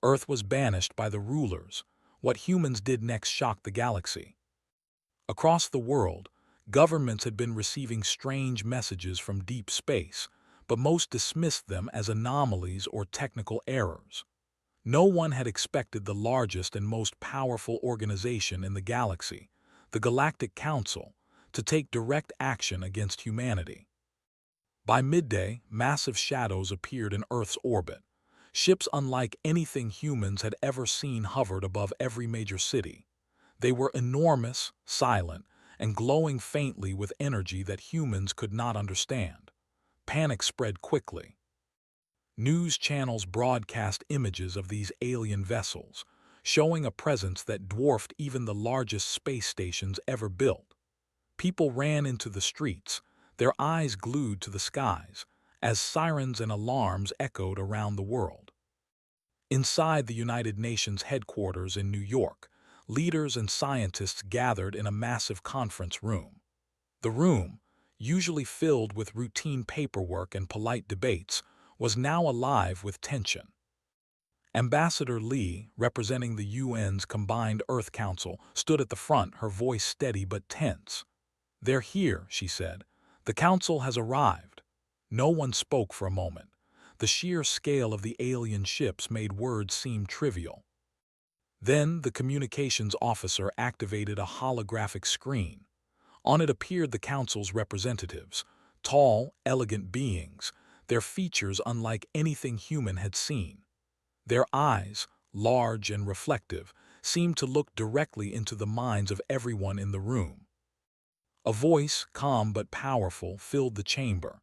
Earth was banished by the rulers. What humans did next shocked the galaxy. Across the world, governments had been receiving strange messages from deep space, but most dismissed them as anomalies or technical errors. No one had expected the largest and most powerful organization in the galaxy, the Galactic Council, to take direct action against humanity. By midday, massive shadows appeared in Earth's orbit. Ships unlike anything humans had ever seen hovered above every major city. They were enormous, silent, and glowing faintly with energy that humans could not understand. Panic spread quickly. News channels broadcast images of these alien vessels, showing a presence that dwarfed even the largest space stations ever built. People ran into the streets, their eyes glued to the skies, as sirens and alarms echoed around the world. Inside the United Nations headquarters in New York, leaders and scientists gathered in a massive conference room. The room, usually filled with routine paperwork and polite debates, was now alive with tension. Ambassador Lee, representing the UN's Combined Earth Council, stood at the front, her voice steady but tense. "They're here," she said. "The council has arrived." No one spoke for a moment. The sheer scale of the alien ships made words seem trivial. Then the communications officer activated a holographic screen. On it appeared the council's representatives, tall, elegant beings, their features unlike anything human had seen. Their eyes, large and reflective, seemed to look directly into the minds of everyone in the room. A voice, calm but powerful, filled the chamber.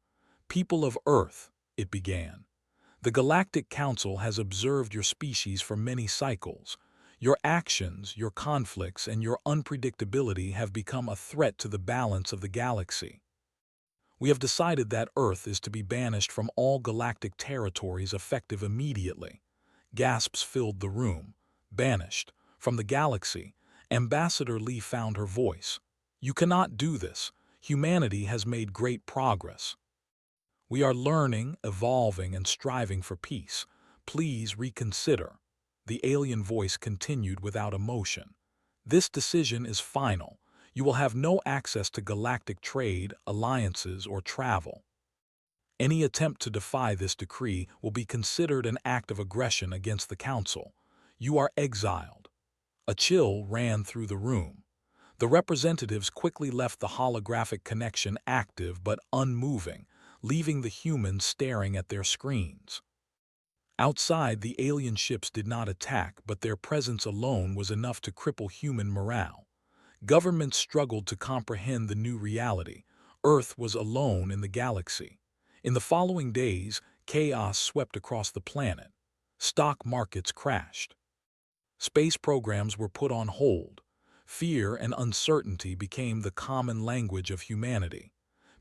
"People of Earth," it began, "the Galactic Council has observed your species for many cycles. Your actions, your conflicts, and your unpredictability have become a threat to the balance of the galaxy. We have decided that Earth is to be banished from all galactic territories effective immediately." Gasps filled the room. "Banished from the galaxy." Ambassador Lee found her voice. "You cannot do this. Humanity has made great progress. We are learning, evolving, and striving for peace. Please reconsider." The alien voice continued without emotion. "This decision is final. You will have no access to galactic trade, alliances, or travel. Any attempt to defy this decree will be considered an act of aggression against the Council. You are exiled." A chill ran through the room. The representatives quickly left the holographic connection active but unmoving, leaving the humans staring at their screens. Outside, the alien ships did not attack, but their presence alone was enough to cripple human morale. Governments struggled to comprehend the new reality. Earth was alone in the galaxy. In the following days, chaos swept across the planet. Stock markets crashed. Space programs were put on hold. Fear and uncertainty became the common language of humanity.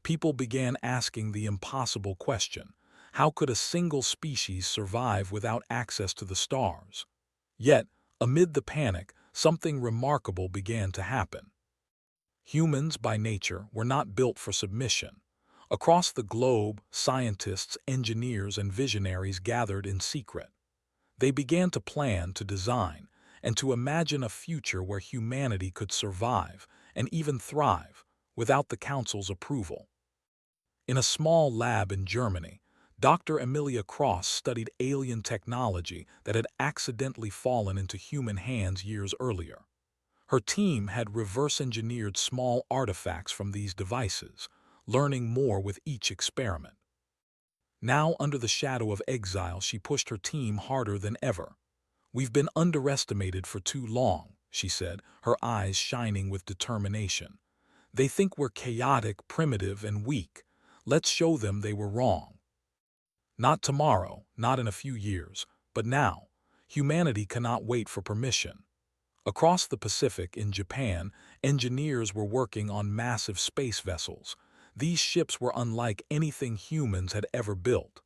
People began asking the impossible question: how could a single species survive without access to the stars? Yet, amid the panic, something remarkable began to happen. Humans, by nature, were not built for submission. Across the globe, scientists, engineers, and visionaries gathered in secret. They began to plan, to design, and to imagine a future where humanity could survive, and even thrive, without the Council's approval. In a small lab in Germany, Dr. Emilia Cross studied alien technology that had accidentally fallen into human hands years earlier. Her team had reverse-engineered small artifacts from these devices, learning more with each experiment. Now, under the shadow of exile, she pushed her team harder than ever. "We've been underestimated for too long," she said, her eyes shining with determination. "They think we're chaotic, primitive, and weak. Let's show them they were wrong. Not tomorrow, not in a few years, but now. Humanity cannot wait for permission." Across the Pacific, in Japan, engineers were working on massive space vessels. These ships were unlike anything humans had ever built.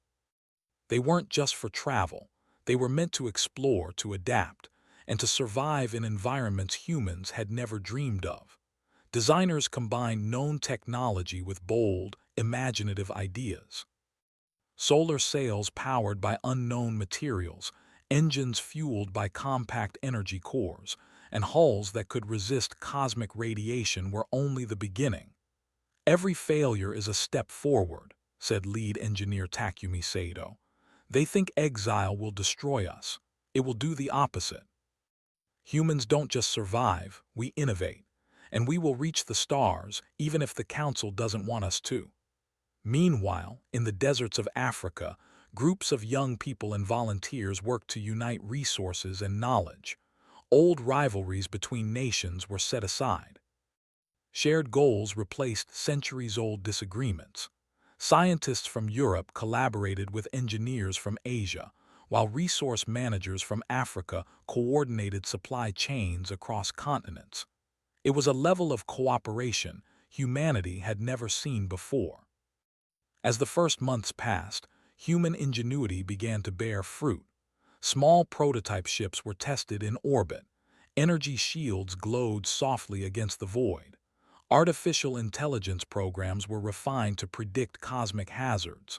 They weren't just for travel. They were meant to explore, to adapt, and to survive in environments humans had never dreamed of. Designers combined known technology with bold, imaginative ideas. Solar sails powered by unknown materials, engines fueled by compact energy cores, and hulls that could resist cosmic radiation were only the beginning. "Every failure is a step forward," said lead engineer Takumi Sato. "They think exile will destroy us. It will do the opposite. Humans don't just survive, we innovate. And we will reach the stars even if the Council doesn't want us to." Meanwhile, in the deserts of Africa, groups of young people and volunteers worked to unite resources and knowledge. Old rivalries between nations were set aside. Shared goals replaced centuries-old disagreements. Scientists from Europe collaborated with engineers from Asia, while resource managers from Africa coordinated supply chains across continents. It was a level of cooperation humanity had never seen before. As the first months passed, human ingenuity began to bear fruit. Small prototype ships were tested in orbit. Energy shields glowed softly against the void. Artificial intelligence programs were refined to predict cosmic hazards.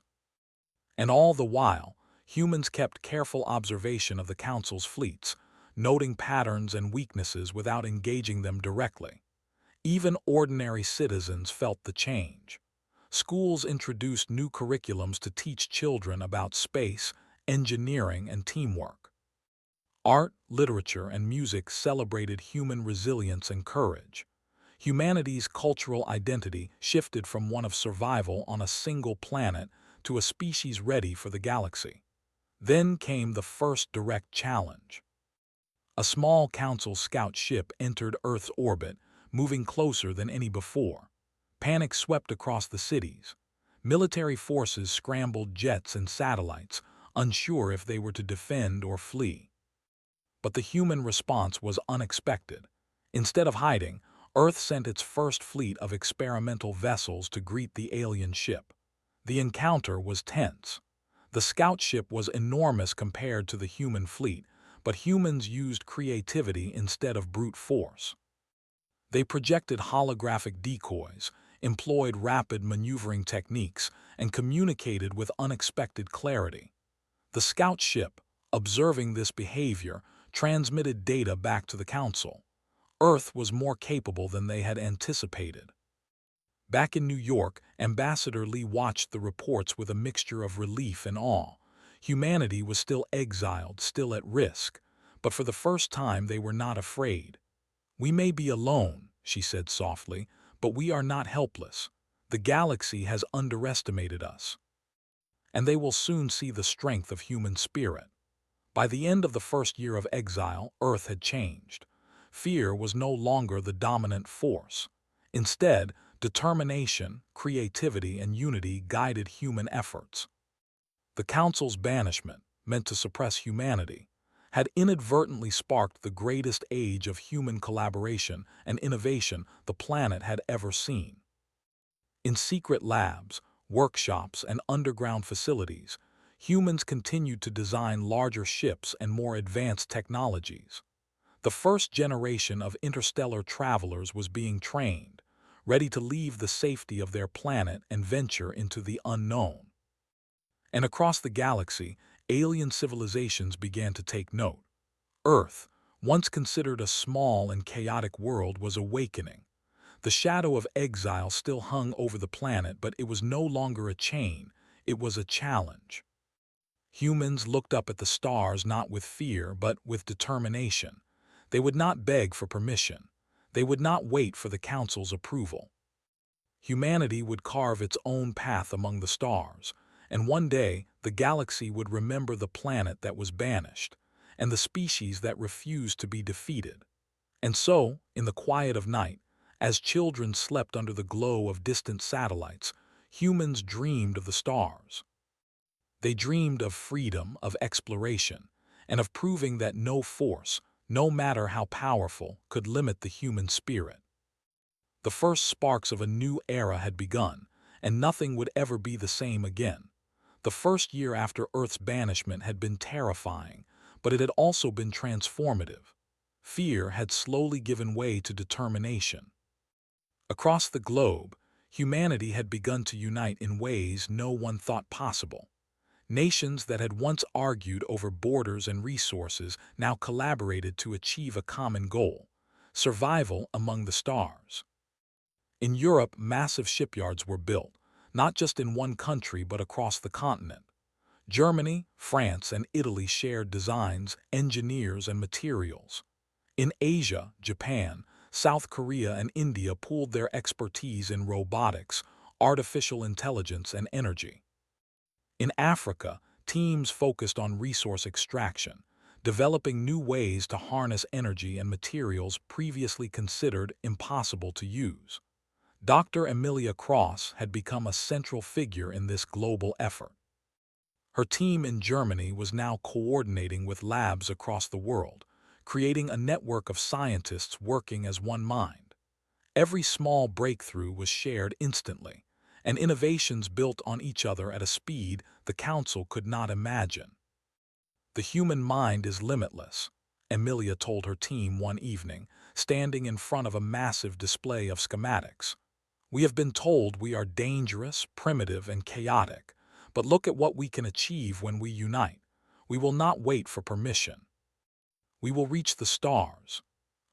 And all the while, humans kept careful observation of the Council's fleets, noting patterns and weaknesses without engaging them directly. Even ordinary citizens felt the change. Schools introduced new curriculums to teach children about space, engineering, and teamwork. Art, literature, and music celebrated human resilience and courage. Humanity's cultural identity shifted from one of survival on a single planet to a species ready for the galaxy. Then came the first direct challenge. A small Council scout ship entered Earth's orbit, moving closer than any before. Panic swept across the cities. Military forces scrambled jets and satellites, unsure if they were to defend or flee. But the human response was unexpected. Instead of hiding, Earth sent its first fleet of experimental vessels to greet the alien ship. The encounter was tense. The scout ship was enormous compared to the human fleet, but humans used creativity instead of brute force. They projected holographic decoys, employed rapid maneuvering techniques, and communicated with unexpected clarity. The scout ship, observing this behavior, transmitted data back to the Council. Earth was more capable than they had anticipated. Back in New York, Ambassador Lee watched the reports with a mixture of relief and awe. Humanity was still exiled, still at risk, but for the first time they were not afraid. "We may be alone," she said softly, "but we are not helpless. The galaxy has underestimated us. And they will soon see the strength of human spirit." By the end of the first year of exile, Earth had changed. Fear was no longer the dominant force. Instead, determination, creativity, and unity guided human efforts. The Council's banishment, meant to suppress humanity, had inadvertently sparked the greatest age of human collaboration and innovation the planet had ever seen. In secret labs, workshops, and underground facilities, humans continued to design larger ships and more advanced technologies. The first generation of interstellar travelers was being trained, ready to leave the safety of their planet and venture into the unknown. And across the galaxy, alien civilizations began to take note. Earth, once considered a small and chaotic world, was awakening. The shadow of exile still hung over the planet, but it was no longer a chain, it was a challenge. Humans looked up at the stars not with fear, but with determination. They would not beg for permission. They would not wait for the Council's approval. Humanity would carve its own path among the stars, and one day the galaxy would remember the planet that was banished, and the species that refused to be defeated. And so, in the quiet of night, as children slept under the glow of distant satellites, humans dreamed of the stars. They dreamed of freedom, of exploration, and of proving that no force, no matter how powerful, could limit the human spirit. The first sparks of a new era had begun, and nothing would ever be the same again. The first year after Earth's banishment had been terrifying, but it had also been transformative. Fear had slowly given way to determination. Across the globe, humanity had begun to unite in ways no one thought possible. Nations that had once argued over borders and resources now collaborated to achieve a common goal: survival among the stars. In Europe, massive shipyards were built, not just in one country but across the continent. Germany, France, and Italy shared designs, engineers, and materials. In Asia, Japan, South Korea, and India pooled their expertise in robotics, artificial intelligence, and energy. In Africa, teams focused on resource extraction, developing new ways to harness energy and materials previously considered impossible to use. Dr. Emilia Cross had become a central figure in this global effort. Her team in Germany was now coordinating with labs across the world, creating a network of scientists working as one mind. Every small breakthrough was shared instantly, and innovations built on each other at a speed the Council could not imagine. "The human mind is limitless," Emilia told her team one evening, standing in front of a massive display of schematics. "We have been told we are dangerous, primitive, and chaotic, but look at what we can achieve when we unite. We will not wait for permission. We will reach the stars."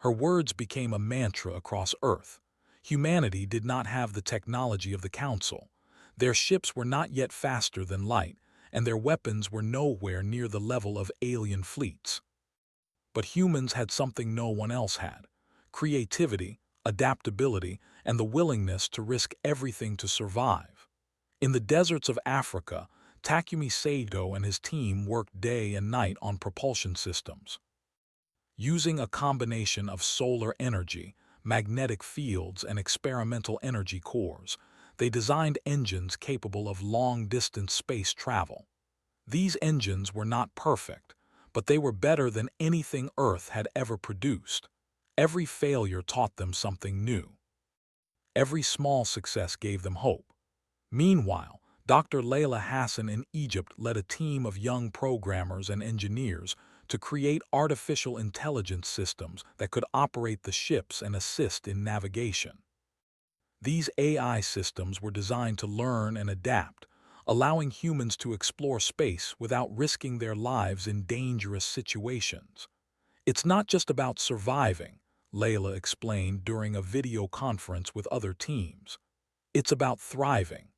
Her words became a mantra across Earth. Humanity did not have the technology of the Council. Their ships were not yet faster than light, and their weapons were nowhere near the level of alien fleets. But humans had something no one else had: creativity, adaptability, and the willingness to risk everything to survive. In the deserts of Africa, Takumi Sato and his team worked day and night on propulsion systems. Using a combination of solar energy, magnetic fields, and experimental energy cores, they designed engines capable of long-distance space travel. These engines were not perfect, but they were better than anything Earth had ever produced. Every failure taught them something new. Every small success gave them hope. Meanwhile, Dr. Layla Hassan in Egypt led a team of young programmers and engineers to create artificial intelligence systems that could operate the ships and assist in navigation. These AI systems were designed to learn and adapt, allowing humans to explore space without risking their lives in dangerous situations. "It's not just about surviving," Layla explained during a video conference with other teams. "It's about thriving.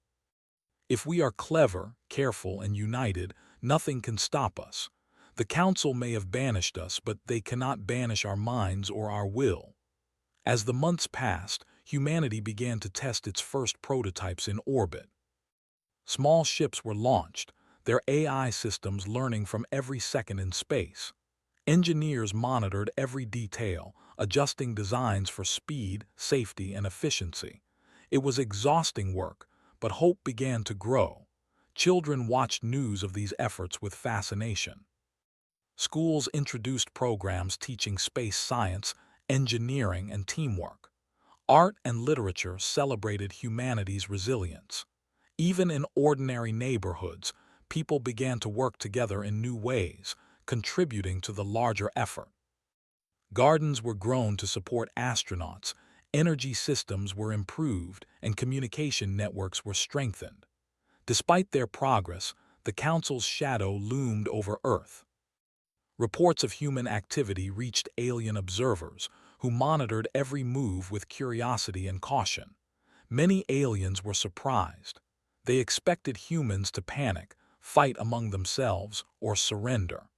If we are clever, careful, and united, nothing can stop us. The Council may have banished us, but they cannot banish our minds or our will." As the months passed, humanity began to test its first prototypes in orbit. Small ships were launched, their AI systems learning from every second in space. Engineers monitored every detail, adjusting designs for speed, safety, and efficiency. It was exhausting work, but hope began to grow. Children watched news of these efforts with fascination. Schools introduced programs teaching space science, engineering, and teamwork. Art and literature celebrated humanity's resilience. Even in ordinary neighborhoods, people began to work together in new ways, contributing to the larger effort. Gardens were grown to support astronauts, energy systems were improved, and communication networks were strengthened. Despite their progress, the Council's shadow loomed over Earth. Reports of human activity reached alien observers, who monitored every move with curiosity and caution. Many aliens were surprised. They expected humans to panic, fight among themselves, or surrender.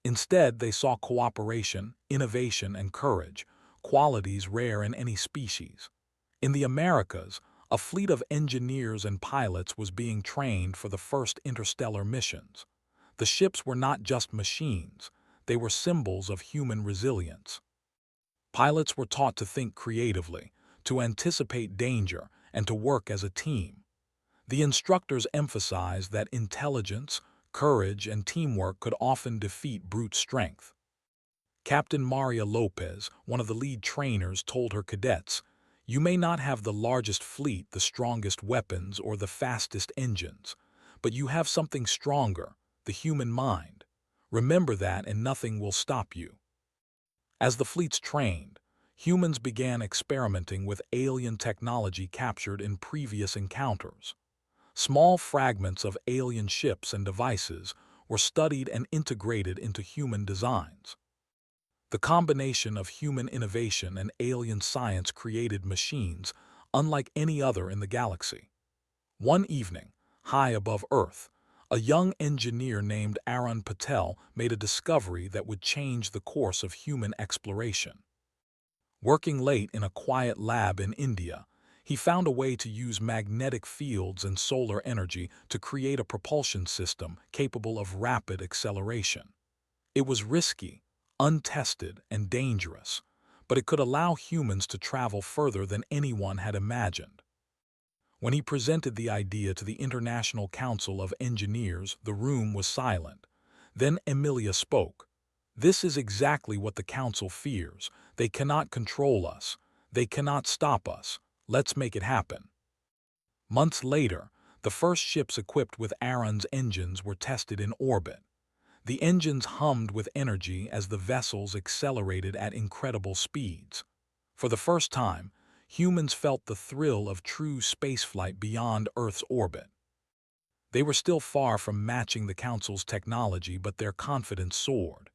Instead, they saw cooperation, innovation, and courage, qualities rare in any species. In the Americas, a fleet of engineers and pilots was being trained for the first interstellar missions. The ships were not just machines, they were symbols of human resilience. Pilots were taught to think creatively, to anticipate danger, and to work as a team. The instructors emphasized that intelligence, courage, and teamwork could often defeat brute strength. Captain Maria Lopez, one of the lead trainers, told her cadets, "You may not have the largest fleet, the strongest weapons, or the fastest engines, but you have something stronger: the human mind. Remember that and nothing will stop you." As the fleets trained, humans began experimenting with alien technology captured in previous encounters. Small fragments of alien ships and devices were studied and integrated into human designs. The combination of human innovation and alien science created machines unlike any other in the galaxy. One evening, high above Earth, a young engineer named Arun Patel made a discovery that would change the course of human exploration. Working late in a quiet lab in India, he found a way to use magnetic fields and solar energy to create a propulsion system capable of rapid acceleration. It was risky, untested, and dangerous, but it could allow humans to travel further than anyone had imagined. When he presented the idea to the International Council of Engineers, the room was silent. Then Emilia spoke. "This is exactly what the Council fears. They cannot control us. They cannot stop us. Let's make it happen." Months later, the first ships equipped with Arun's engines were tested in orbit. The engines hummed with energy as the vessels accelerated at incredible speeds. For the first time, humans felt the thrill of true spaceflight beyond Earth's orbit. They were still far from matching the Council's technology, but their confidence soared.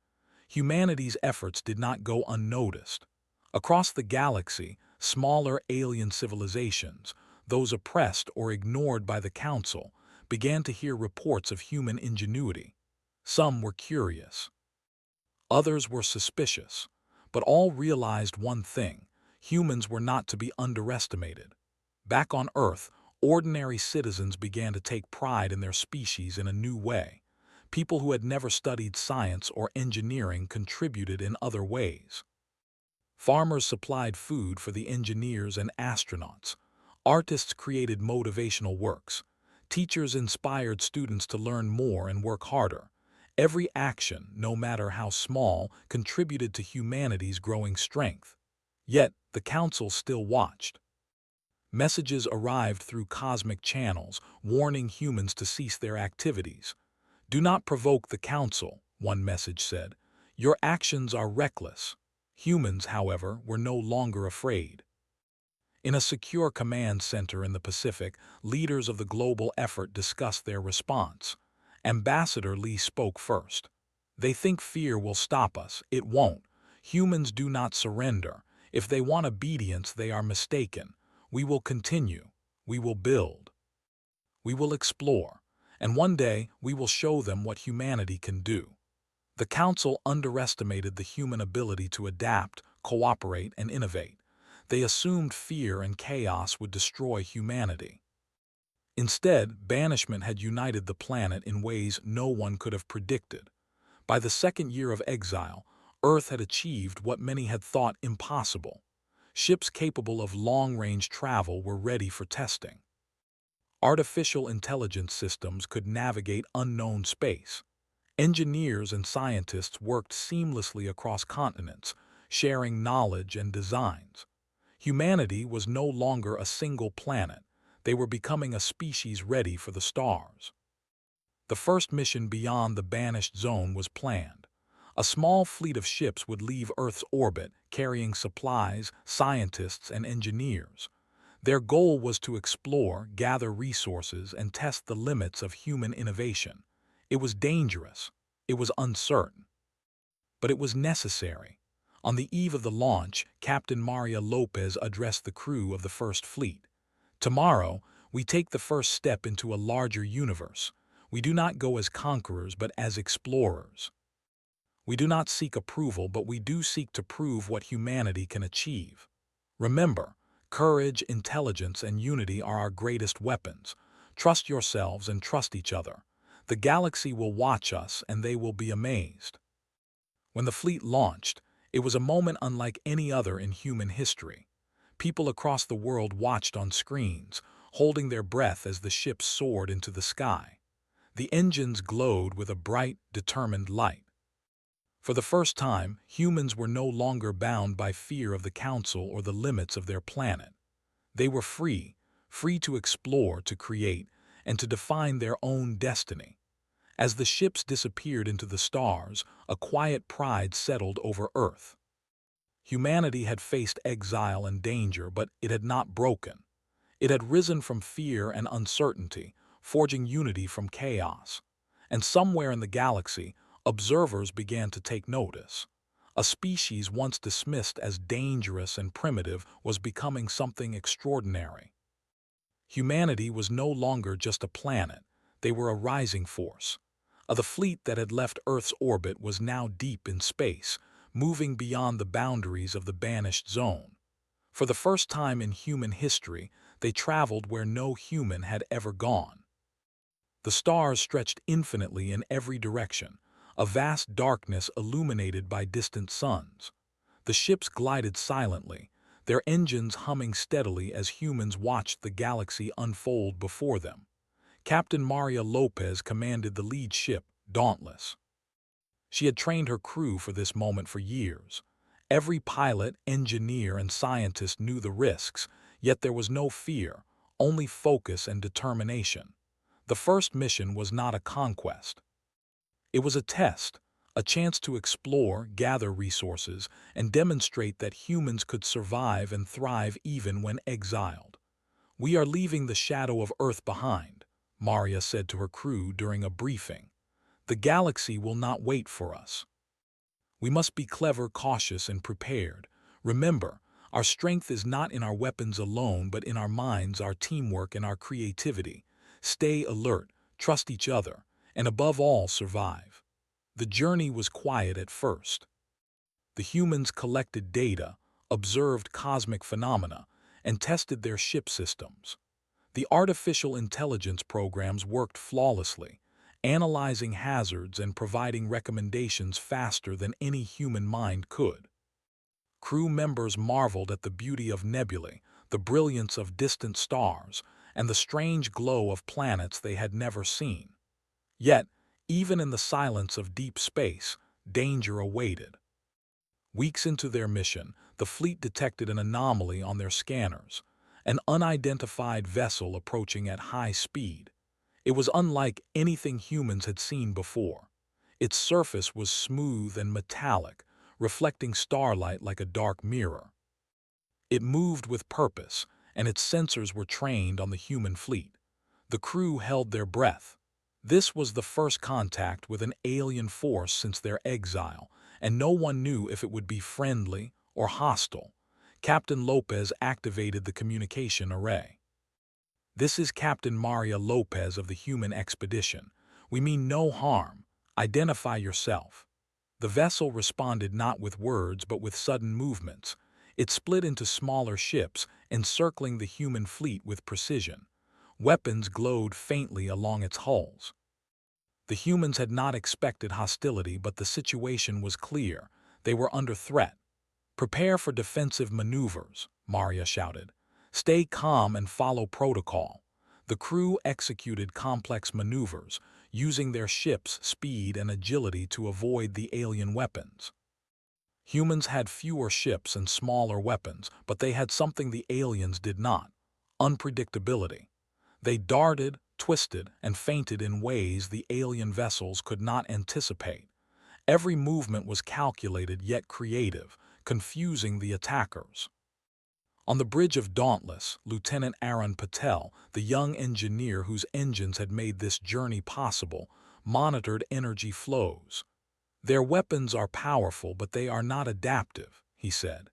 Humanity's efforts did not go unnoticed. Across the galaxy, smaller alien civilizations, those oppressed or ignored by the Council, began to hear reports of human ingenuity. Some were curious. Others were suspicious. But all realized one thing: humans were not to be underestimated. Back on Earth, ordinary citizens began to take pride in their species in a new way. People who had never studied science or engineering contributed in other ways. Farmers supplied food for the engineers and astronauts. Artists created motivational works. Teachers inspired students to learn more and work harder. Every action, no matter how small, contributed to humanity's growing strength. Yet, the Council still watched. Messages arrived through cosmic channels, warning humans to cease their activities. "Do not provoke the Council," one message said. "Your actions are reckless." Humans, however, were no longer afraid. In a secure command center in the Pacific, leaders of the global effort discussed their response. Ambassador Lee spoke first. "They think fear will stop us. It won't. Humans do not surrender. If they want obedience, they are mistaken. We will continue. We will build. We will explore. And one day, we will show them what humanity can do." The Council underestimated the human ability to adapt, cooperate, and innovate. They assumed fear and chaos would destroy humanity. Instead, banishment had united the planet in ways no one could have predicted. By the second year of exile, Earth had achieved what many had thought impossible. Ships capable of long-range travel were ready for testing. Artificial intelligence systems could navigate unknown space. Engineers and scientists worked seamlessly across continents, sharing knowledge and designs. Humanity was no longer a single planet. They were becoming a species ready for the stars. The first mission beyond the Banished zone was planned. A small fleet of ships would leave Earth's orbit, carrying supplies, scientists, and engineers. Their goal was to explore, gather resources, and test the limits of human innovation. It was dangerous. It was uncertain. But it was necessary. On the eve of the launch, Captain Maria Lopez addressed the crew of the First Fleet. "Tomorrow, we take the first step into a larger universe. We do not go as conquerors, but as explorers. We do not seek approval, but we do seek to prove what humanity can achieve. Remember, courage, intelligence, and unity are our greatest weapons. Trust yourselves and trust each other. The galaxy will watch us, and they will be amazed." When the fleet launched, it was a moment unlike any other in human history. People across the world watched on screens, holding their breath as the ship soared into the sky. The engines glowed with a bright, determined light. For the first time, humans were no longer bound by fear of the Council or the limits of their planet. They were free to explore, to create, and to define their own destiny. As the ships disappeared into the stars, a quiet pride settled over Earth. Humanity had faced exile and danger, but it had not broken. It had risen from fear and uncertainty, forging unity from chaos. And somewhere in the galaxy, observers began to take notice. A species once dismissed as dangerous and primitive was becoming something extraordinary. Humanity was no longer just a planet, they were a rising force. The fleet that had left Earth's orbit was now deep in space, moving beyond the boundaries of the Banished zone. For the first time in human history, they traveled where no human had ever gone. The stars stretched infinitely in every direction, a vast darkness illuminated by distant suns. The ships glided silently, their engines humming steadily as humans watched the galaxy unfold before them. Captain Maria Lopez commanded the lead ship, Dauntless. She had trained her crew for this moment for years. Every pilot, engineer, and scientist knew the risks, yet there was no fear, only focus and determination. The first mission was not a conquest. It was a test, a chance to explore, gather resources, and demonstrate that humans could survive and thrive even when exiled. "We are leaving the shadow of Earth behind," Maria said to her crew during a briefing. "The galaxy will not wait for us. We must be clever, cautious, and prepared. Remember, our strength is not in our weapons alone, but in our minds, our teamwork, and our creativity. Stay alert, trust each other, and above all, survive." The journey was quiet at first. The humans collected data, observed cosmic phenomena, and tested their ship systems. The artificial intelligence programs worked flawlessly, analyzing hazards and providing recommendations faster than any human mind could. Crew members marveled at the beauty of nebulae, the brilliance of distant stars, and the strange glow of planets they had never seen. Yet, even in the silence of deep space, danger awaited. Weeks into their mission, the fleet detected an anomaly on their scanners, an unidentified vessel approaching at high speed. It was unlike anything humans had seen before. Its surface was smooth and metallic, reflecting starlight like a dark mirror. It moved with purpose, and its sensors were trained on the human fleet. The crew held their breath. This was the first contact with an alien force since their exile, and no one knew if it would be friendly or hostile. Captain Lopez activated the communication array. "This is Captain Maria Lopez of the human expedition. We mean no harm. Identify yourself." The vessel responded not with words but with sudden movements. It split into smaller ships, encircling the human fleet with precision. Weapons glowed faintly along its hulls. The humans had not expected hostility, but the situation was clear. They were under threat. "Prepare for defensive maneuvers," Maria shouted. "Stay calm and follow protocol." The crew executed complex maneuvers, using their ship's speed and agility to avoid the alien weapons. Humans had fewer ships and smaller weapons, but they had something the aliens did not: unpredictability. They darted, twisted, and feinted in ways the alien vessels could not anticipate. Every movement was calculated yet creative, confusing the attackers. On the bridge of Dauntless, Lieutenant Aaron Patel, the young engineer whose engines had made this journey possible, monitored energy flows. "Their weapons are powerful, but they are not adaptive," he said.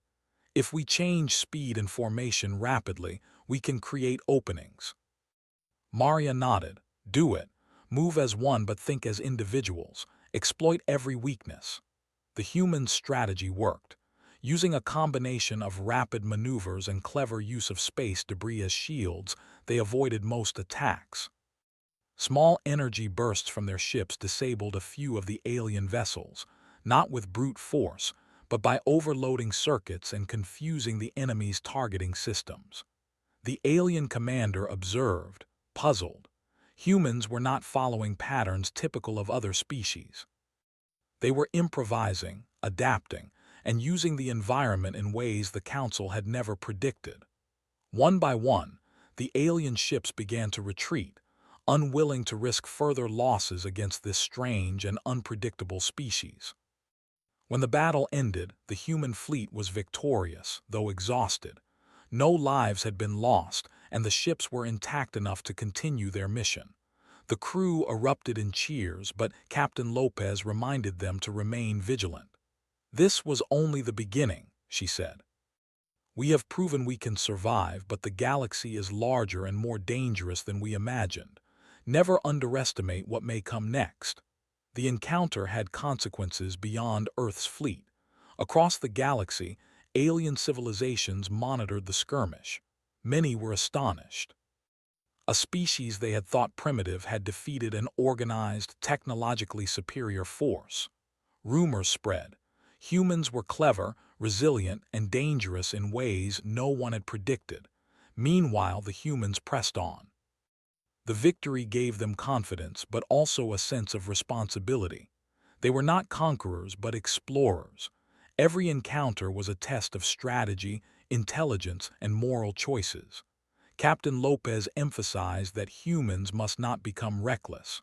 "If we change speed and formation rapidly, we can create openings." Maria nodded. "Do it. Move as one but think as individuals. Exploit every weakness." The human strategy worked. Using a combination of rapid maneuvers and clever use of space debris as shields, they avoided most attacks. Small energy bursts from their ships disabled a few of the alien vessels, not with brute force, but by overloading circuits and confusing the enemy's targeting systems. The alien commander observed, puzzled. Humans were not following patterns typical of other species. They were improvising, adapting, and using the environment in ways the Council had never predicted. One by one, the alien ships began to retreat, unwilling to risk further losses against this strange and unpredictable species. When the battle ended, the human fleet was victorious, though exhausted. No lives had been lost, and the ships were intact enough to continue their mission. The crew erupted in cheers, but Captain Lopez reminded them to remain vigilant. "This was only the beginning," she said. "We have proven we can survive, but the galaxy is larger and more dangerous than we imagined. Never underestimate what may come next." The encounter had consequences beyond Earth's fleet. Across the galaxy, alien civilizations monitored the skirmish. Many were astonished. A species they had thought primitive had defeated an organized, technologically superior force. Rumors spread. Humans were clever, resilient, and dangerous in ways no one had predicted. Meanwhile, the humans pressed on. The victory gave them confidence, but also a sense of responsibility. They were not conquerors, but explorers. Every encounter was a test of strategy, intelligence, and moral choices. Captain Lopez emphasized that humans must not become reckless.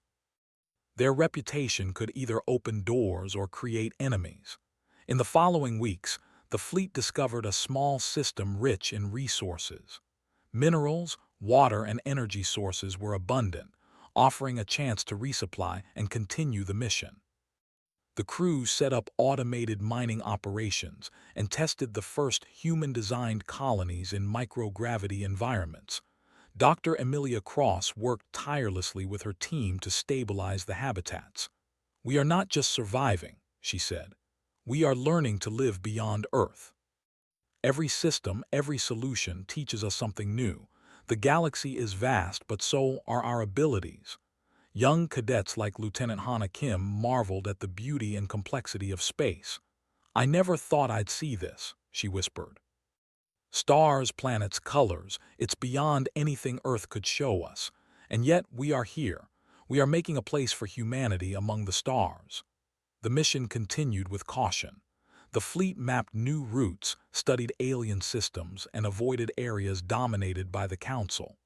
Their reputation could either open doors or create enemies. In the following weeks, the fleet discovered a small system rich in resources. Minerals, water, and energy sources were abundant, offering a chance to resupply and continue the mission. The crew set up automated mining operations and tested the first human-designed colonies in microgravity environments. Dr. Emilia Cross worked tirelessly with her team to stabilize the habitats. "We are not just surviving," she said. "We are learning to live beyond Earth." Every system, every solution teaches us something new. The galaxy is vast, but so are our abilities. Young cadets like Lieutenant Hana Kim marveled at the beauty and complexity of space. "I never thought I'd see this," she whispered. "Stars, planets, colors, it's beyond anything Earth could show us. And yet we are here. We are making a place for humanity among the stars." The mission continued with caution. The fleet mapped new routes, studied alien systems, and avoided areas dominated by the Council.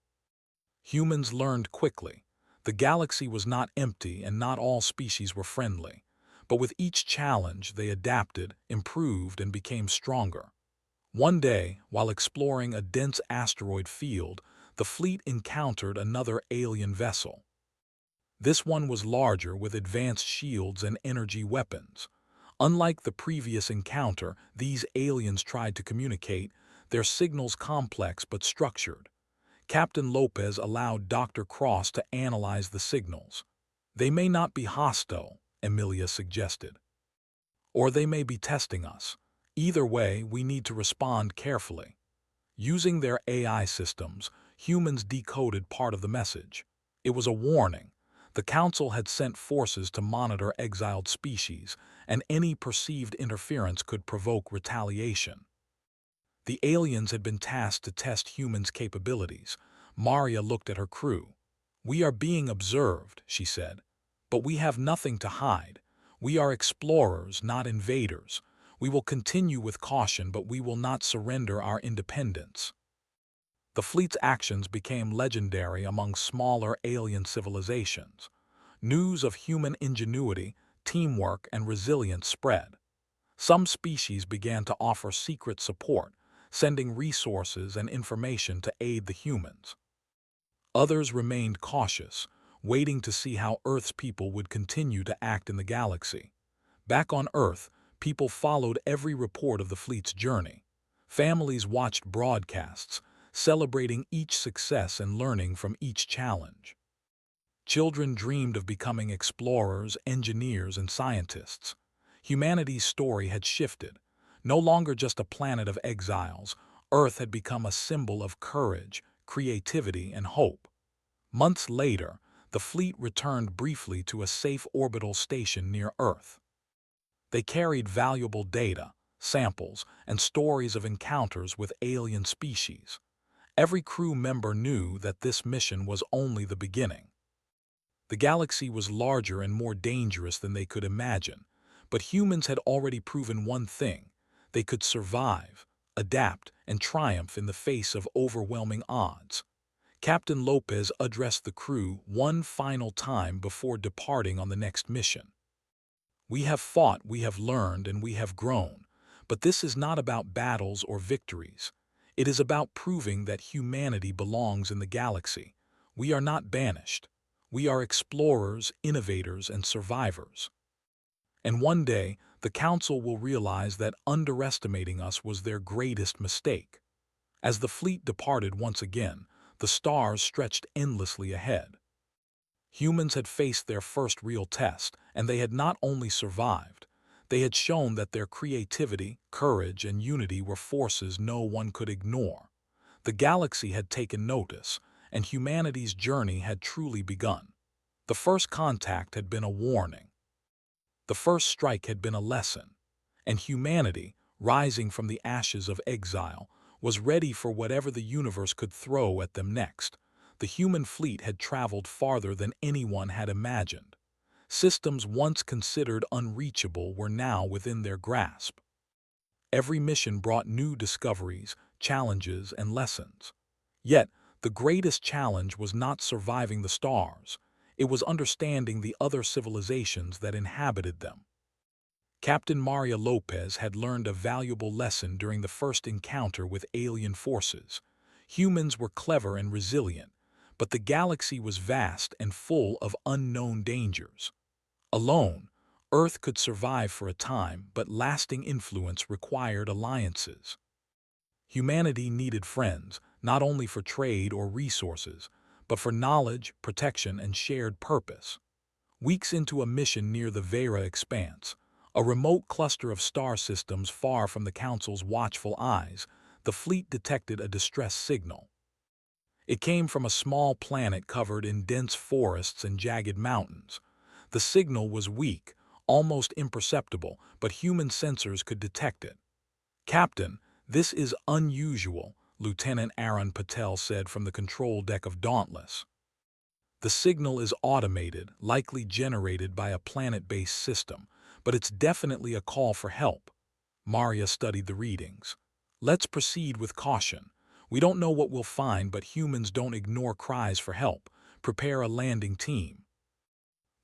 Humans learned quickly. The galaxy was not empty and not all species were friendly. But with each challenge, they adapted, improved, and became stronger. One day, while exploring a dense asteroid field, the fleet encountered another alien vessel. This one was larger, with advanced shields and energy weapons. Unlike the previous encounter, these aliens tried to communicate, their signals complex but structured. Captain Lopez allowed Dr. Cross to analyze the signals. "They may not be hostile," Emilia suggested. "Or they may be testing us. Either way, we need to respond carefully." Using their AI systems, humans decoded part of the message. It was a warning. The Council had sent forces to monitor exiled species, and any perceived interference could provoke retaliation. The aliens had been tasked to test humans' capabilities. Maria looked at her crew. "We are being observed," she said. "But we have nothing to hide. We are explorers, not invaders. We will continue with caution, but we will not surrender our independence." The fleet's actions became legendary among smaller alien civilizations. News of human ingenuity, teamwork, and resilience spread. Some species began to offer secret support, sending resources and information to aid the humans. Others remained cautious, waiting to see how Earth's people would continue to act in the galaxy. Back on Earth, people followed every report of the fleet's journey. Families watched broadcasts, celebrating each success and learning from each challenge. Children dreamed of becoming explorers, engineers, and scientists. Humanity's story had shifted. No longer just a planet of exiles, Earth had become a symbol of courage, creativity, and hope. Months later, the fleet returned briefly to a safe orbital station near Earth. They carried valuable data, samples, and stories of encounters with alien species. Every crew member knew that this mission was only the beginning. The galaxy was larger and more dangerous than they could imagine, but humans had already proven one thing: they could survive, adapt, and triumph in the face of overwhelming odds. Captain Lopez addressed the crew one final time before departing on the next mission. "We have fought, we have learned, and we have grown, but this is not about battles or victories. It is about proving that humanity belongs in the galaxy. We are not banished. We are explorers, innovators, and survivors. And one day, the Council will realize that underestimating us was their greatest mistake. As the fleet departed once again, the stars stretched endlessly ahead. Humans had faced their first real test, and they had not only survived, they had shown that their creativity, courage, and unity were forces no one could ignore. The galaxy had taken notice, and humanity's journey had truly begun. The first contact had been a warning. The first strike had been a lesson. And humanity, rising from the ashes of exile, was ready for whatever the universe could throw at them next. The human fleet had traveled farther than anyone had imagined. Systems once considered unreachable were now within their grasp. Every mission brought new discoveries, challenges, and lessons. Yet, the greatest challenge was not surviving the stars. It was understanding the other civilizations that inhabited them. Captain Maria Lopez had learned a valuable lesson during the first encounter with alien forces. Humans were clever and resilient, but the galaxy was vast and full of unknown dangers. Alone, Earth could survive for a time, but lasting influence required alliances. Humanity needed friends, not only for trade or resources, but for knowledge, protection, and shared purpose. Weeks into a mission near the Vera Expanse, a remote cluster of star systems far from the Council's watchful eyes, the fleet detected a distress signal. It came from a small planet covered in dense forests and jagged mountains. The signal was weak, almost imperceptible, but human sensors could detect it. "Captain, this is unusual," Lieutenant Aaron Patel said from the control deck of Dauntless. "The signal is automated, likely generated by a planet-based system, but it's definitely a call for help." Maria studied the readings. "Let's proceed with caution. We don't know what we'll find, but humans don't ignore cries for help. Prepare a landing team."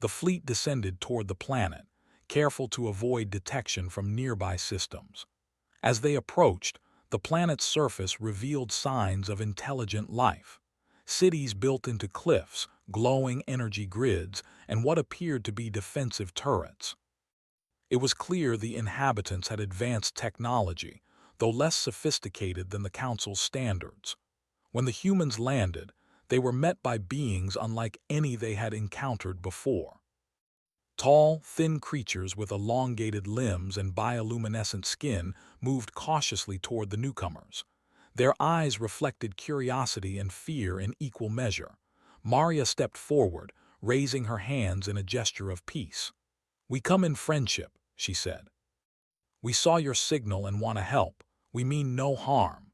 The fleet descended toward the planet, careful to avoid detection from nearby systems. As they approached, the planet's surface revealed signs of intelligent life. Cities built into cliffs, glowing energy grids, and what appeared to be defensive turrets. It was clear the inhabitants had advanced technology, though less sophisticated than the Council's standards. When the humans landed, they were met by beings unlike any they had encountered before. Tall, thin creatures with elongated limbs and bioluminescent skin moved cautiously toward the newcomers. Their eyes reflected curiosity and fear in equal measure. Maria stepped forward, raising her hands in a gesture of peace. "We come in friendship," she said. "We saw your signal and want to help. We mean no harm."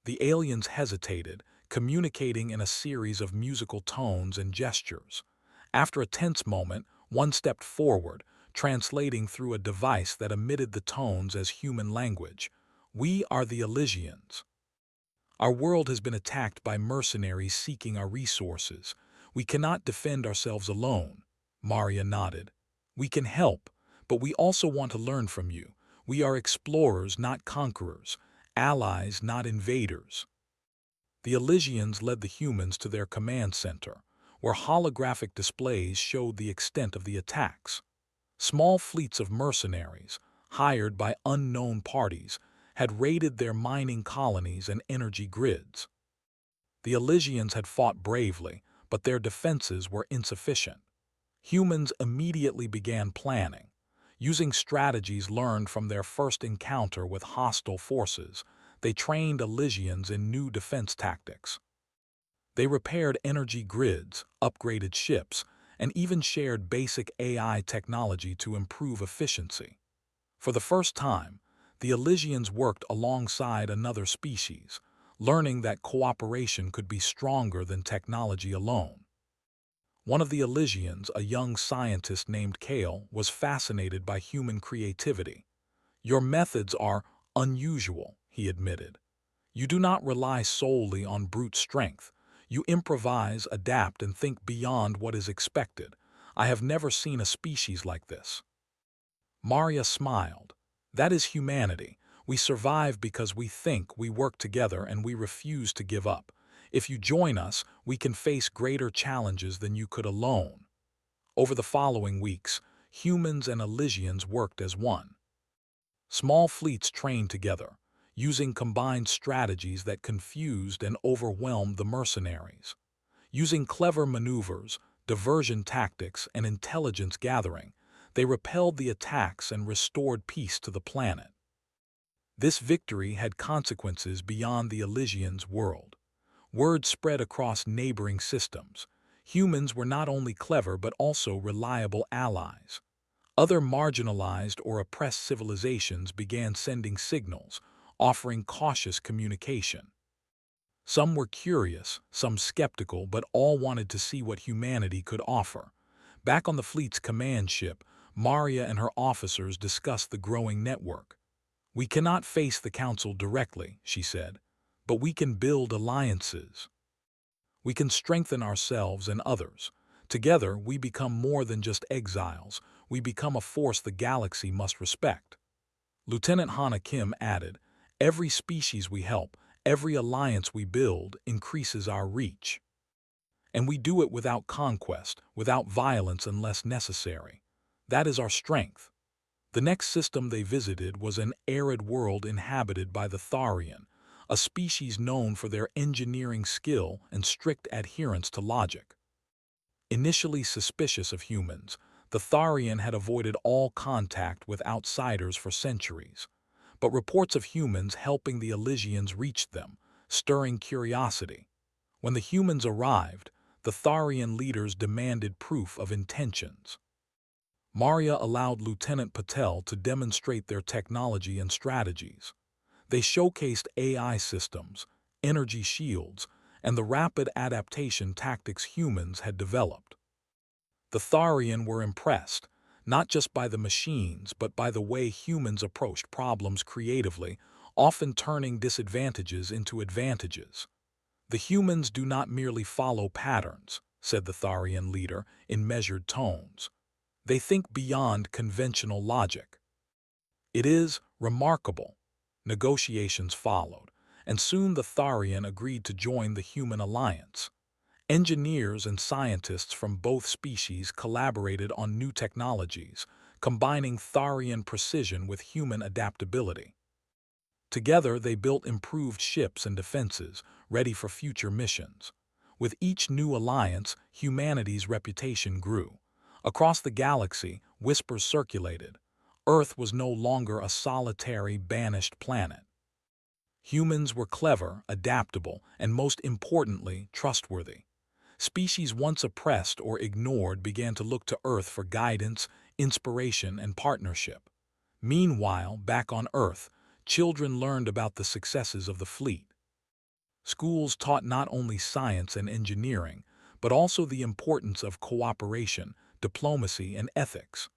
The aliens hesitated, communicating in a series of musical tones and gestures. After a tense moment, one stepped forward, translating through a device that emitted the tones as human language. "We are the Elysians. Our world has been attacked by mercenaries seeking our resources. We cannot defend ourselves alone." Maria nodded. "We can help, but we also want to learn from you. We are explorers, not conquerors, allies, not invaders." The Elysians led the humans to their command center, where holographic displays showed the extent of the attacks. Small fleets of mercenaries, hired by unknown parties, had raided their mining colonies and energy grids. The Elysians had fought bravely, but their defenses were insufficient. Humans immediately began planning. Using strategies learned from their first encounter with hostile forces, they trained Elysians in new defense tactics. They repaired energy grids, upgraded ships, and even shared basic AI technology to improve efficiency. For the first time, the Elysians worked alongside another species, learning that cooperation could be stronger than technology alone. One of the Elysians, a young scientist named Kale, was fascinated by human creativity. "Your methods are unusual," he admitted. "You do not rely solely on brute strength. You improvise, adapt, and think beyond what is expected. I have never seen a species like this." Maria smiled. "That is humanity. We survive because we think, we work together, and we refuse to give up. If you join us, we can face greater challenges than you could alone. Over the following weeks, humans and Elysians worked as one. Small fleets trained together, using combined strategies that confused and overwhelmed the mercenaries. Using clever maneuvers, diversion tactics, and intelligence gathering, they repelled the attacks and restored peace to the planet. This victory had consequences beyond the Elysians' world. Word spread across neighboring systems. Humans were not only clever but also reliable allies. Other marginalized or oppressed civilizations began sending signals, offering cautious communication. Some were curious, some skeptical, but all wanted to see what humanity could offer. Back on the fleet's command ship, Maria and her officers discussed the growing network. "We cannot face the Council directly," she said, "but we can build alliances. We can strengthen ourselves and others. Together, we become more than just exiles. We become a force the galaxy must respect." Lieutenant Hana Kim added, "Every species we help, every alliance we build increases our reach. And we do it without conquest, without violence unless necessary. That is our strength." The next system they visited was an arid world inhabited by the Tharian, a species known for their engineering skill and strict adherence to logic. Initially suspicious of humans, the Tharian had avoided all contact with outsiders for centuries. But reports of humans helping the Elysians reached them, stirring curiosity. When the humans arrived, the Tharian leaders demanded proof of intentions. Maria allowed Lieutenant Patel to demonstrate their technology and strategies. They showcased AI systems, energy shields, and the rapid adaptation tactics humans had developed. The Tharian were impressed, not just by the machines but by the way humans approached problems creatively, often turning disadvantages into advantages. "The humans do not merely follow patterns," said the Tharian leader in measured tones. "They think beyond conventional logic." It is remarkable. Negotiations followed, and soon the Tharian agreed to join the human alliance. Engineers and scientists from both species collaborated on new technologies, combining Tharian precision with human adaptability. Together, they built improved ships and defenses, ready for future missions. With each new alliance, humanity's reputation grew. Across the galaxy, whispers circulated. Earth was no longer a solitary, banished planet. Humans were clever, adaptable, and most importantly, trustworthy. Species once oppressed or ignored began to look to Earth for guidance, inspiration, and partnership. Meanwhile, back on Earth, children learned about the successes of the fleet. Schools taught not only science and engineering, but also the importance of cooperation, diplomacy, and ethics.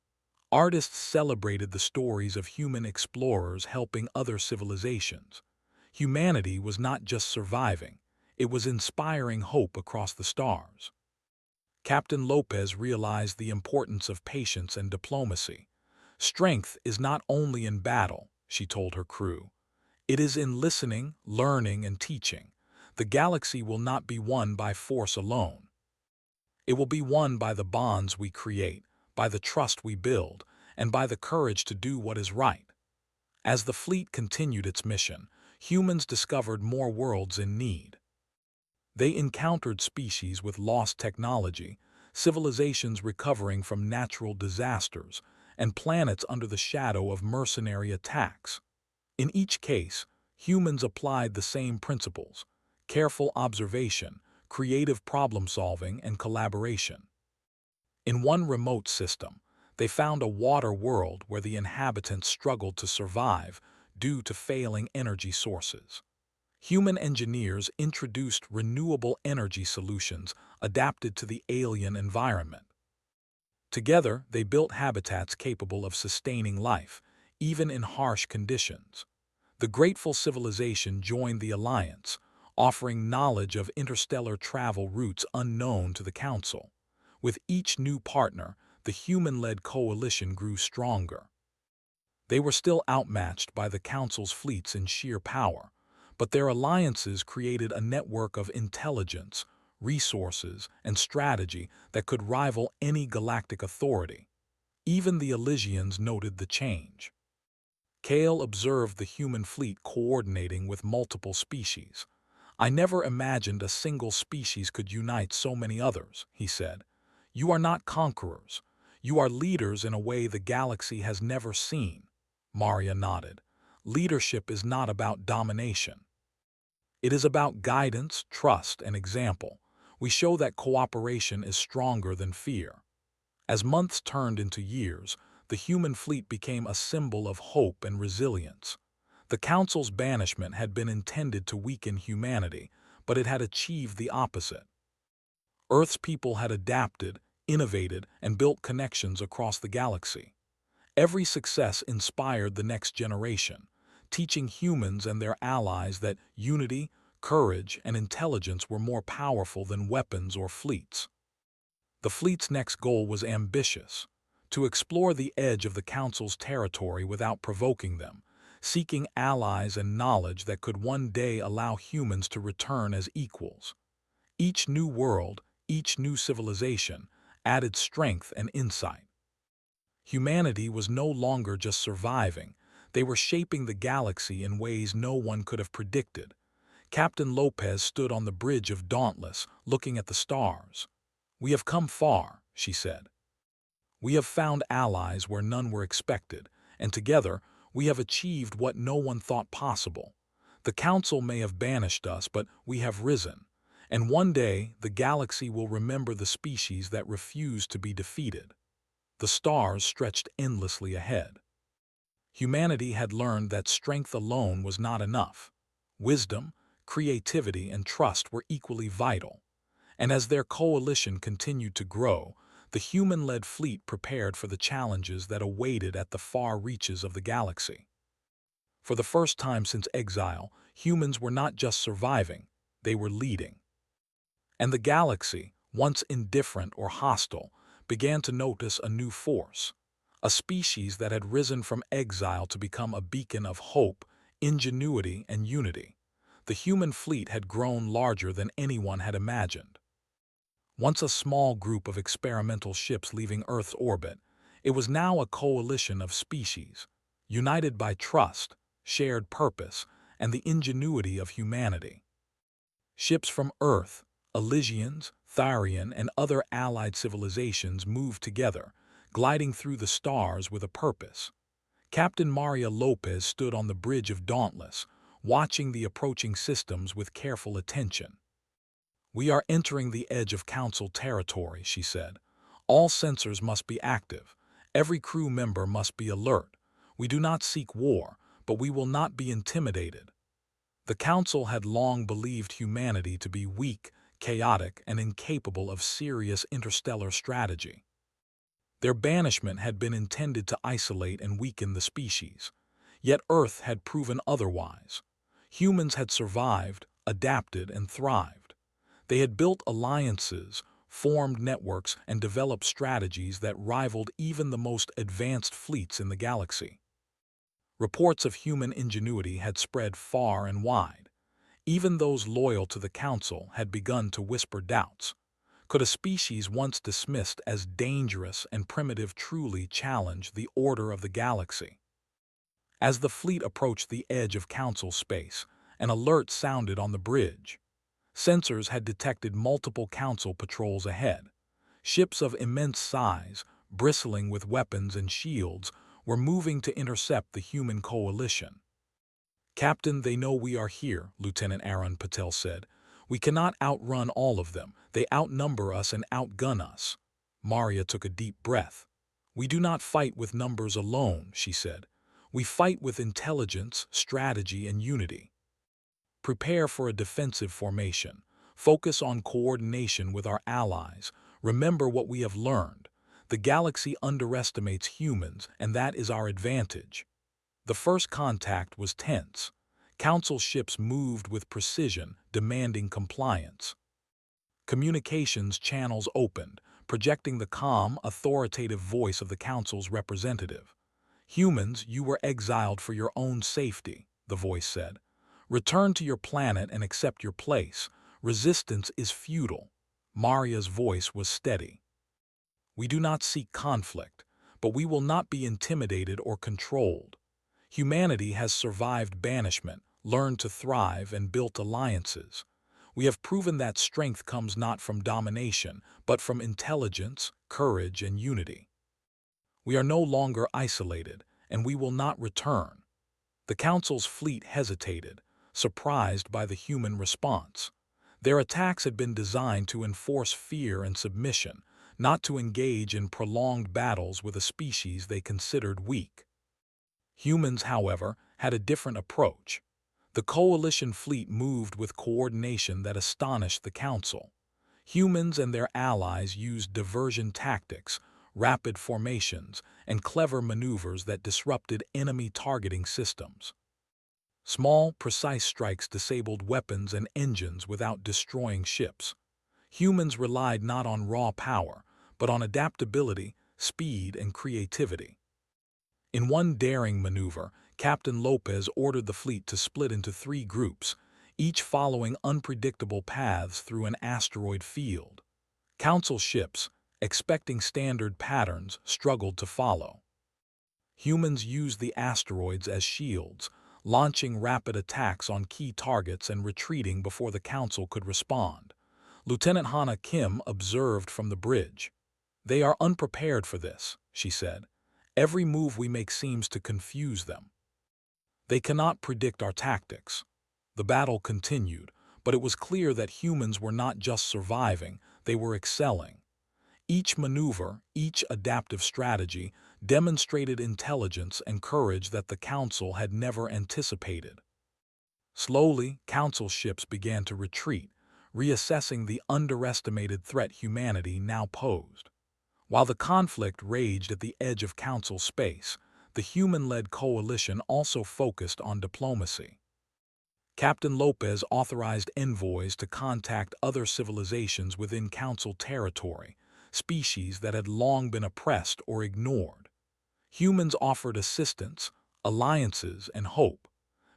Artists celebrated the stories of human explorers helping other civilizations. Humanity was not just surviving, it was inspiring hope across the stars. Captain Lopez realized the importance of patience and diplomacy. "Strength is not only in battle," she told her crew. "It is in listening, learning, and teaching. The galaxy will not be won by force alone. It will be won by the bonds we create, by the trust we build, and by the courage to do what is right." As the fleet continued its mission, humans discovered more worlds in need. They encountered species with lost technology, civilizations recovering from natural disasters, and planets under the shadow of mercenary attacks. In each case, humans applied the same principles: careful observation, creative problem-solving, and collaboration. In one remote system, they found a water world where the inhabitants struggled to survive due to failing energy sources. Human engineers introduced renewable energy solutions adapted to the alien environment. Together, they built habitats capable of sustaining life, even in harsh conditions. The grateful civilization joined the alliance, offering knowledge of interstellar travel routes unknown to the Council. With each new partner, the human-led coalition grew stronger. They were still outmatched by the Council's fleets in sheer power, but their alliances created a network of intelligence, resources, and strategy that could rival any galactic authority. Even the Elysians noted the change. Kale observed the human fleet coordinating with multiple species. "I never imagined a single species could unite so many others," he said. "You are not conquerors. You are leaders in a way the galaxy has never seen." Maria nodded. "Leadership is not about domination. It is about guidance, trust, and example. We show that cooperation is stronger than fear." As months turned into years, the human fleet became a symbol of hope and resilience. The Council's banishment had been intended to weaken humanity, but it had achieved the opposite. Earth's people had adapted, innovated, and built connections across the galaxy. Every success inspired the next generation, teaching humans and their allies that unity, courage, and intelligence were more powerful than weapons or fleets. The fleet's next goal was ambitious: to explore the edge of the Council's territory without provoking them, seeking allies and knowledge that could one day allow humans to return as equals. Each new world, each new civilization, added strength and insight. Humanity was no longer just surviving, they were shaping the galaxy in ways no one could have predicted. Captain Lopez stood on the bridge of Dauntless, looking at the stars. "We have come far," she said. "We have found allies where none were expected, and together we have achieved what no one thought possible. The Council may have banished us, but we have risen, and one day the galaxy will remember the species that refused to be defeated." The stars stretched endlessly ahead. Humanity had learned that strength alone was not enough. Wisdom, creativity, and trust were equally vital. And as their coalition continued to grow, the human-led fleet prepared for the challenges that awaited at the far reaches of the galaxy. For the first time since exile, humans were not just surviving, they were leading. And the galaxy, once indifferent or hostile, began to notice a new force, a species that had risen from exile to become a beacon of hope, ingenuity, and unity. The human fleet had grown larger than anyone had imagined. Once a small group of experimental ships leaving Earth's orbit, it was now a coalition of species, united by trust, shared purpose, and the ingenuity of humanity. Ships from Earth, Elysians, Tharian, and other allied civilizations moved together, gliding through the stars with a purpose. Captain Maria Lopez stood on the bridge of Dauntless, watching the approaching systems with careful attention. "We are entering the edge of Council territory," she said. "All sensors must be active. Every crew member must be alert. We do not seek war, but we will not be intimidated." The Council had long believed humanity to be weak, chaotic, and incapable of serious interstellar strategy. Their banishment had been intended to isolate and weaken the species. Yet Earth had proven otherwise. Humans had survived, adapted, and thrived. They had built alliances, formed networks, and developed strategies that rivaled even the most advanced fleets in the galaxy. Reports of human ingenuity had spread far and wide. Even those loyal to the Council had begun to whisper doubts. Could a species once dismissed as dangerous and primitive truly challenge the order of the galaxy? As the fleet approached the edge of Council space, an alert sounded on the bridge. Sensors had detected multiple Council patrols ahead. Ships of immense size, bristling with weapons and shields, were moving to intercept the human coalition. "Captain, they know we are here," Lieutenant Aaron Patel said. "We cannot outrun all of them. They outnumber us and outgun us." Maria took a deep breath. "We do not fight with numbers alone," she said. "We fight with intelligence, strategy, and unity. Prepare for a defensive formation. Focus on coordination with our allies. Remember what we have learned. The galaxy underestimates humans, and that is our advantage." The first contact was tense. Council ships moved with precision, demanding compliance. Communications channels opened, projecting the calm, authoritative voice of the Council's representative. "Humans, you were exiled for your own safety," the voice said. Return to your planet and accept your place. Resistance is futile. Maria's voice was steady. We do not seek conflict, but we will not be intimidated or controlled. Humanity has survived banishment, learned to thrive, and built alliances. We have proven that strength comes not from domination, but from intelligence, courage, and unity. We are no longer isolated, and we will not return. The Council's fleet hesitated, surprised by the human response. Their attacks had been designed to enforce fear and submission, not to engage in prolonged battles with a species they considered weak. Humans, however, had a different approach. The coalition fleet moved with coordination that astonished the Council. Humans and their allies used diversion tactics, rapid formations, and clever maneuvers that disrupted enemy targeting systems. Small, precise strikes disabled weapons and engines without destroying ships. Humans relied not on raw power, but on adaptability, speed, and creativity. In one daring maneuver, Captain Lopez ordered the fleet to split into 3 groups, each following unpredictable paths through an asteroid field. Council ships, expecting standard patterns, struggled to follow. Humans used the asteroids as shields, launching rapid attacks on key targets and retreating before the Council could respond. Lieutenant Hana Kim observed from the bridge. "They are unprepared for this," she said. "Every move we make seems to confuse them. They cannot predict our tactics." The battle continued, but it was clear that humans were not just surviving, they were excelling. Each maneuver, each adaptive strategy, demonstrated intelligence and courage that the Council had never anticipated. Slowly, Council ships began to retreat, reassessing the underestimated threat humanity now posed. While the conflict raged at the edge of Council space, the human-led coalition also focused on diplomacy. Captain Lopez authorized envoys to contact other civilizations within Council territory, species that had long been oppressed or ignored. Humans offered assistance, alliances, and hope.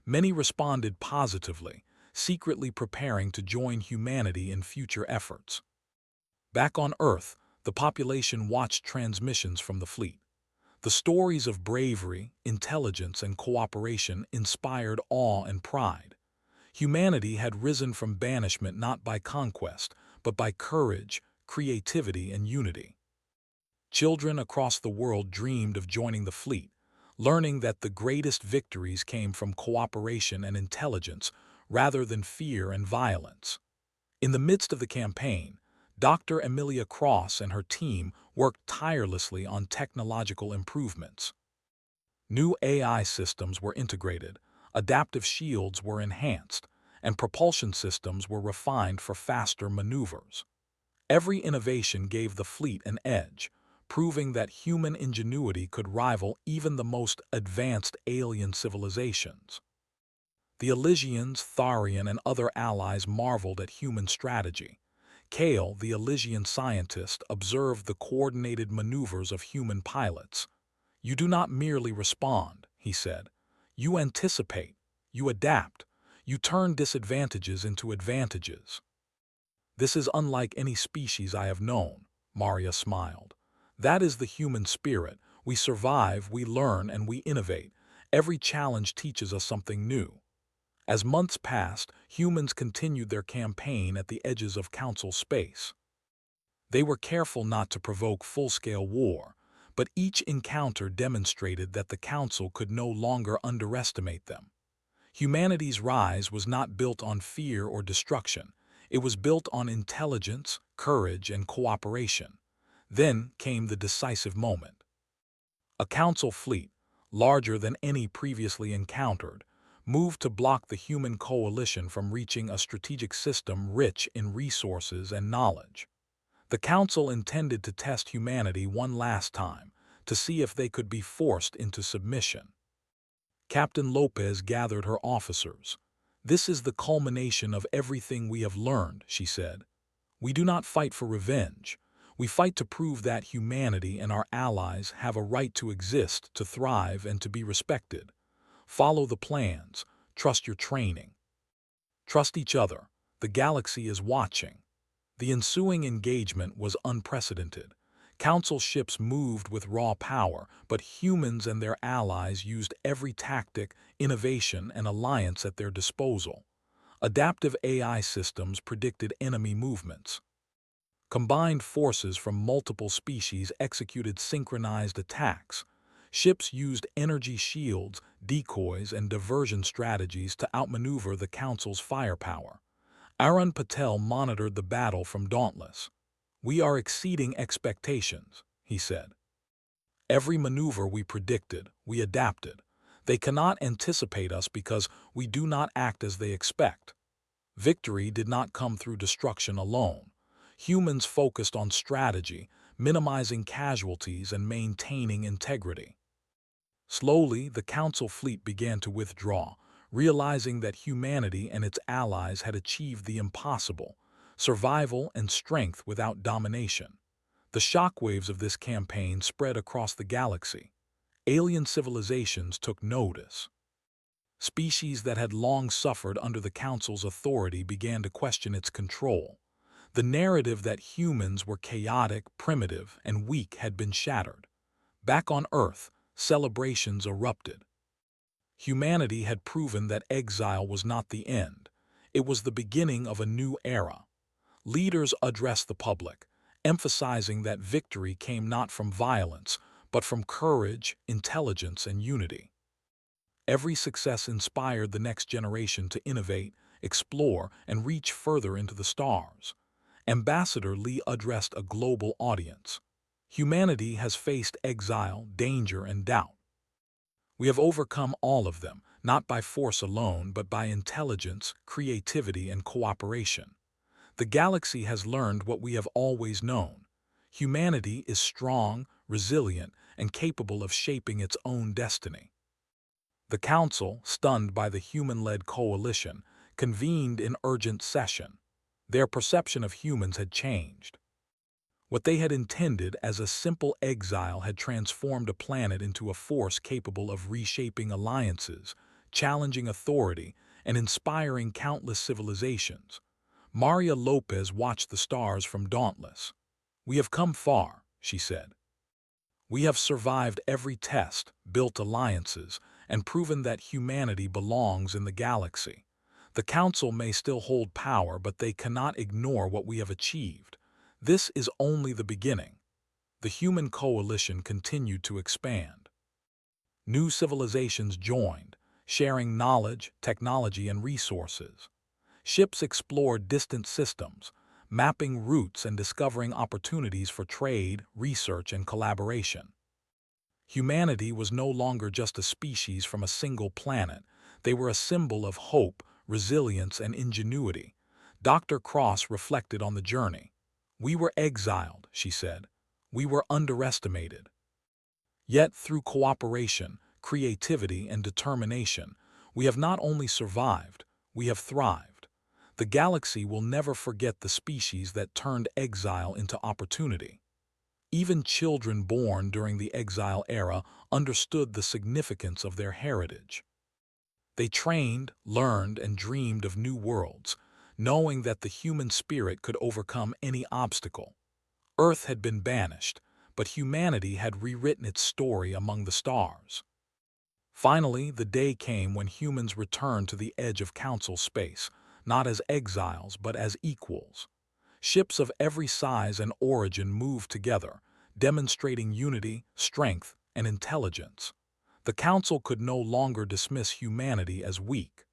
Many responded positively, secretly preparing to join humanity in future efforts. Back on Earth, the population watched transmissions from the fleet. The stories of bravery, intelligence, and cooperation inspired awe and pride. Humanity had risen from banishment not by conquest, but by courage, creativity, and unity. Children across the world dreamed of joining the fleet, learning that the greatest victories came from cooperation and intelligence rather than fear and violence. In the midst of the campaign, Dr. Amelia Cross and her team worked tirelessly on technological improvements. New AI systems were integrated, adaptive shields were enhanced, and propulsion systems were refined for faster maneuvers. Every innovation gave the fleet an edge, proving that human ingenuity could rival even the most advanced alien civilizations. The Elysians, Tharian, and other allies marveled at human strategy. Kale, the Elysian scientist, observed the coordinated maneuvers of human pilots. "You do not merely respond," he said. "You anticipate, you adapt, you turn disadvantages into advantages." "This is unlike any species I have known," Maria smiled. "That is the human spirit. We survive, we learn, and we innovate. Every challenge teaches us something new." As months passed, humans continued their campaign at the edges of Council space. They were careful not to provoke full-scale war, but each encounter demonstrated that the Council could no longer underestimate them. Humanity's rise was not built on fear or destruction. It was built on intelligence, courage, and cooperation. Then came the decisive moment. A Council fleet, larger than any previously encountered, moved to block the human coalition from reaching a strategic system rich in resources and knowledge. The Council intended to test humanity one last time, to see if they could be forced into submission. Captain Lopez gathered her officers. "This is the culmination of everything we have learned," she said. "We do not fight for revenge. We fight to prove that humanity and our allies have a right to exist, to thrive, and to be respected. Follow the plans, trust your training." Trust each other. The galaxy is watching. The ensuing engagement was unprecedented. Council ships moved with raw power, but humans and their allies used every tactic, innovation, and alliance at their disposal. Adaptive AI systems predicted enemy movements. Combined forces from multiple species executed synchronized attacks. Ships used energy shields, decoys, and diversion strategies to outmaneuver the Council's firepower. Arun Patel monitored the battle from Dauntless. "We are exceeding expectations," he said. "Every maneuver we predicted, we adapted. They cannot anticipate us because we do not act as they expect." Victory did not come through destruction alone. Humans focused on strategy, minimizing casualties and maintaining integrity. Slowly, the Council fleet began to withdraw, realizing that humanity and its allies had achieved the impossible: survival and strength without domination. The shockwaves of this campaign spread across the galaxy. Alien civilizations took notice. Species that had long suffered under the Council's authority began to question its control. The narrative that humans were chaotic, primitive, and weak had been shattered. Back on Earth, celebrations erupted. Humanity had proven that exile was not the end. It was the beginning of a new era. Leaders addressed the public, emphasizing that victory came not from violence, but from courage, intelligence, and unity. Every success inspired the next generation to innovate, explore, and reach further into the stars. Ambassador Lee addressed a global audience. "Humanity has faced exile, danger, and doubt. We have overcome all of them, not by force alone, but by intelligence, creativity, and cooperation. The galaxy has learned what we have always known. Humanity is strong, resilient, and capable of shaping its own destiny." The Council, stunned by the human-led coalition, convened in urgent session. Their perception of humans had changed. What they had intended as a simple exile had transformed a planet into a force capable of reshaping alliances, challenging authority, and inspiring countless civilizations. Maria Lopez watched the stars from Dauntless. "We have come far," she said. "We have survived every test, built alliances, and proven that humanity belongs in the galaxy. The Council may still hold power, but they cannot ignore what we have achieved. This is only the beginning." The human coalition continued to expand. New civilizations joined, sharing knowledge, technology, and resources. Ships explored distant systems, mapping routes and discovering opportunities for trade, research, and collaboration. Humanity was no longer just a species from a single planet. They were a symbol of hope, resilience, and ingenuity. Dr. Cross reflected on the journey. "We were exiled," she said. "We were underestimated. Yet through cooperation, creativity, and determination, we have not only survived, we have thrived. The galaxy will never forget the species that turned exile into opportunity." Even children born during the exile era understood the significance of their heritage. They trained, learned, and dreamed of new worlds, knowing that the human spirit could overcome any obstacle. Earth had been banished, but humanity had rewritten its story among the stars. Finally, the day came when humans returned to the edge of Council space, not as exiles but as equals. Ships of every size and origin moved together, demonstrating unity, strength, and intelligence. The Council could no longer dismiss humanity as weak.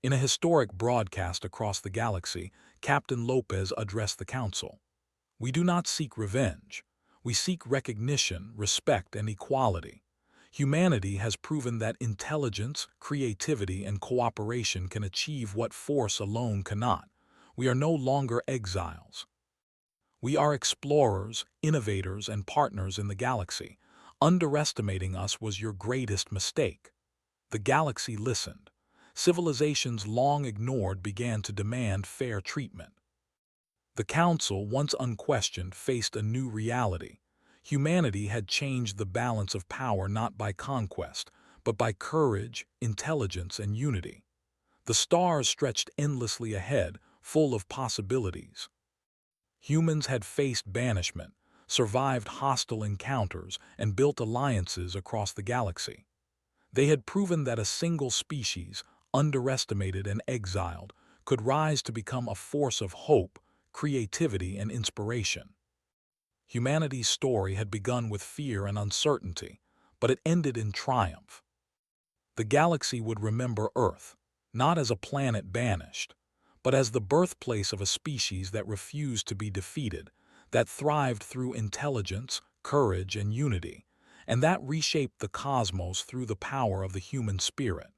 In a historic broadcast across the galaxy, Captain Lopez addressed the Council. "We do not seek revenge. We seek recognition, respect, and equality. Humanity has proven that intelligence, creativity, and cooperation can achieve what force alone cannot. We are no longer exiles. We are explorers, innovators, and partners in the galaxy. Underestimating us was your greatest mistake." The galaxy listened. Civilizations long ignored began to demand fair treatment. The Council, once unquestioned, faced a new reality. Humanity had changed the balance of power not by conquest, but by courage, intelligence, and unity. The stars stretched endlessly ahead, full of possibilities. Humans had faced banishment, survived hostile encounters, and built alliances across the galaxy. They had proven that a single species, underestimated and exiled, could rise to become a force of hope, creativity, and inspiration. Humanity's story had begun with fear and uncertainty, but it ended in triumph. The galaxy would remember Earth, not as a planet banished, but as the birthplace of a species that refused to be defeated, that thrived through intelligence, courage, and unity, and that reshaped the cosmos through the power of the human spirit.